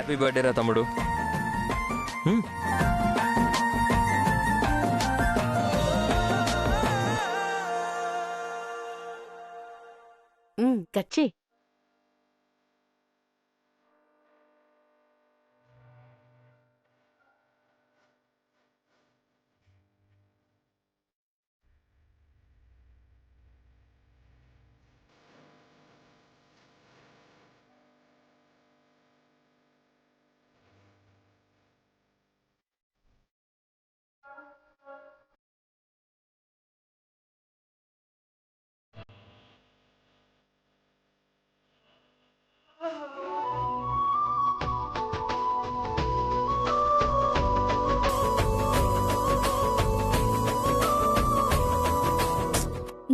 Happy birthday రా తమ్ముడు. కచ్చి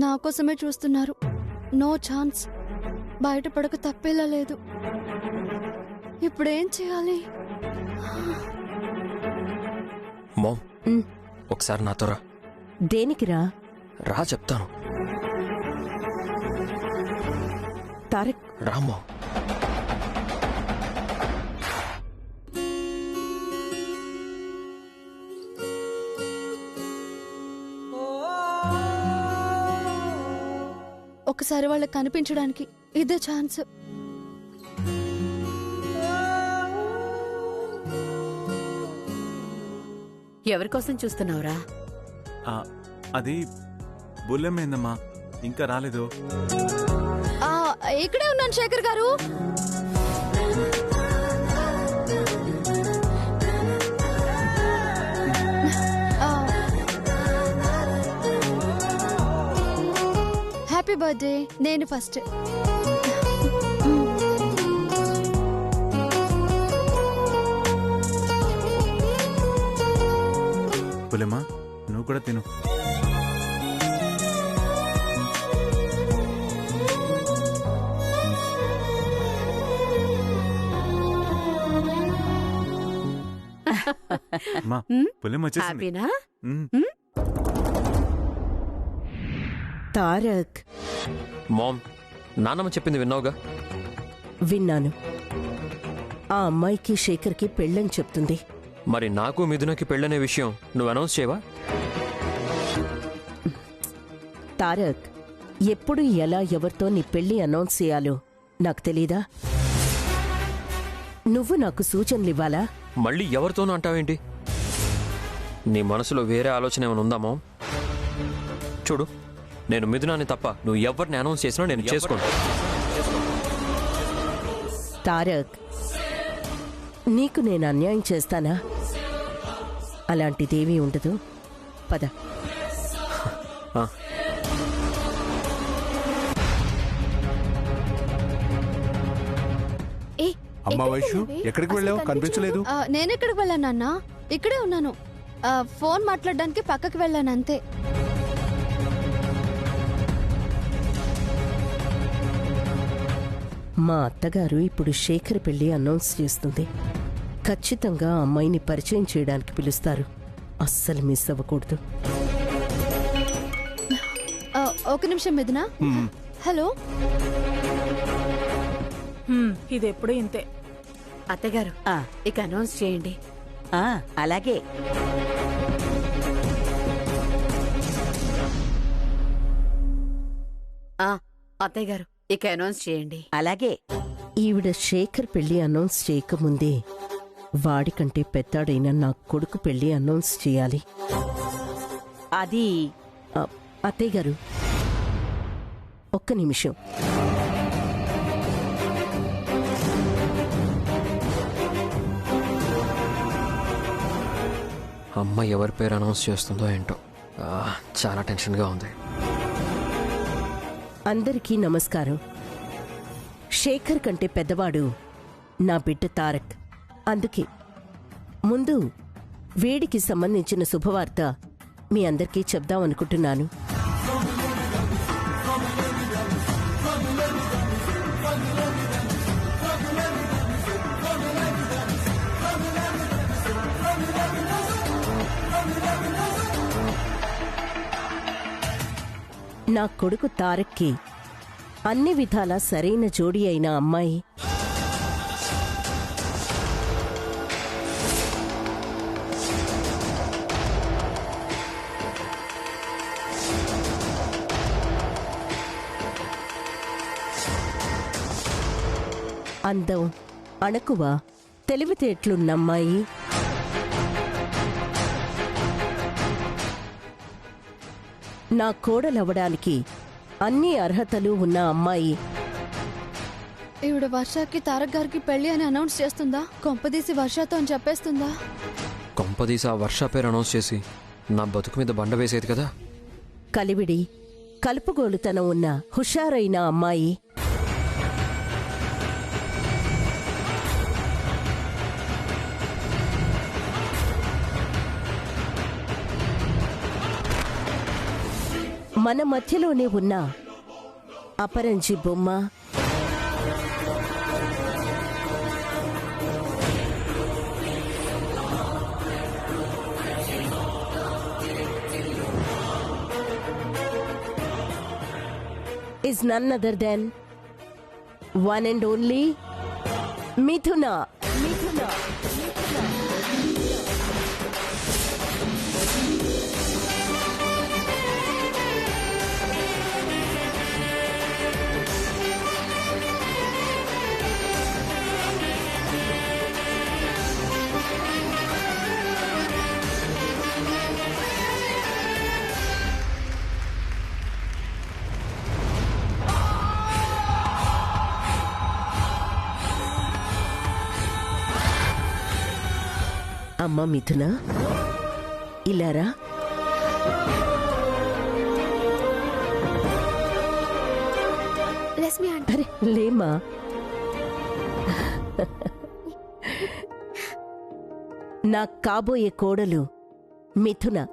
నా కోసమే చూస్తున్నారు. No chance. బయటపడక తప్పేలా లేదు. ఇప్పుడేం చేయాలి? మామ్, ఒకసారి నాతో రా. దేనికిరా? రా చెప్తాను. తారక్ రా మామ్. ఒకసారి వాళ్ళకి కనిపించడానికి ఇదే ఛాన్స్. ఎవరికోసం చూస్తున్నావురా? అది బుల్లెమైందమ్మా, ఇంకా రాలేదు. ఇక్కడే ఉన్నాను శేఖర్ గారు. Happy birthday. నేను ఫస్ట్. బుల్లెమ్మా, నువ్వు కూడా తిను. అమ్మా, బుల్లెమ్మ వచ్చేసింది. హ్యాపీనా? తారక్, మామ్, నాన్నమ్మ చెప్పింది విన్నావుగా? విన్నాను. ఆ అమ్మాయికి శేఖర్కి పెళ్ళని చెప్తుంది. మరి నాకు మిథునకి పెళ్ళనే విషయం నువ్వు అనౌన్స్ చేయవా? తారక్, ఎప్పుడు ఎలా ఎవరితో నీ పెళ్లి అనౌన్స్ చేయాలో నాకు తెలీదా? నువ్వు నాకు సూచనలివ్వాలా? మళ్ళీ ఎవరితోనూ అంటావేంటి? నీ మనసులో వేరే ఆలోచన ఏమైనా ఉందా మామ్? చూడు, నేను మిథునాన్ని తప్ప నువ్వు ఎవరిని అనౌన్స్ చేసినా నేను చేసుకోను. తారక్, నీకు నేను అన్యాయం చేస్తానా? అలాంటిదేమీ ఉండదు. పద. అమ్మా వైషు, ఎక్కడికి వెళ్ళావు? కనిపించలేదు. నేనెక్కడికి వెళ్ళానన్నా? ఇక్కడే ఉన్నాను. ఫోన్ మాట్లాడడానికి పక్కకి వెళ్ళాను అంతే. మా అత్తగారు ఇప్పుడు శేఖర్ పెళ్లి అనౌన్స్ చేస్తుంది. ఖచ్చితంగా ఆ అమ్మాయిని పరిచయం చేయడానికి పిలుస్తారు. అస్సలు మిస్ అవ్వకూడదు. ఒక నిమిషం మిథున. హలో. ఇదెప్పుడు ఇంతే. అత్తగారు, ఇక అనౌన్స్ చేయండి. అలాగే. అత్తయ్య గారు, ఇక అనౌన్స్ చేయండి. అలాగే. ఈవిడ శేఖర్ పెళ్లి అనౌన్స్ చేయకముందే వాడికంటే పెద్దాడైన నా కొడుకు పెళ్లి అనౌన్స్ చేయాలి. అది అత్తయ్య గారు, ఒక్క నిమిషం. అమ్మ ఎవరి పేరు అనౌన్స్ చేస్తుందో ఏంటో, చాలా టెన్షన్గా ఉంది. అందరికీ నమస్కారం. శేఖర్ కంటే పెద్దవాడు నా బిడ్డ తారక్. అందుకే ముందు వేడికి సంబంధించిన శుభవార్త మీ అందరికీ చెప్దామనుకుంటున్నాను. నా కొడుకు తారక్కి అన్ని విధాలా సరైన జోడీ అయిన అమ్మాయి అందం, అణకువ, తెలివితేటలున్నమ్మాయి. నా కోడలవ్వడానికి అన్ని అర్హతలు ఉన్న అమ్మాయి. ఈవిడ వర్షకి తారక్ గారికి పెళ్లి అని అనౌన్స్ చేస్తుందా? కొంపదీసి వర్షతో అని చెప్పేస్తుందా? కొంపదీసి ఆ వర్ష పేరు అనౌన్స్ చేసి నా బతుకు మీద బండ వేసేది కదా. కలివిడి, కలుపుగోలుతనం ఉన్న హుషారైన అమ్మాయి. మన మధ్యలోనే ఉన్న అపరంజి బొమ్మ. is none other than one and only Mithuna. Mithuna. అమ్మా మిథున, ఇలారా. అరే లేమా, నా కాబోయే కోడలు మిథున.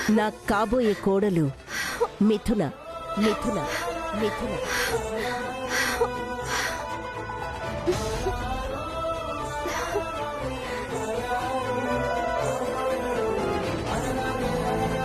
నా కాబోయే కోడలు మిథున. మిథున. మిథున.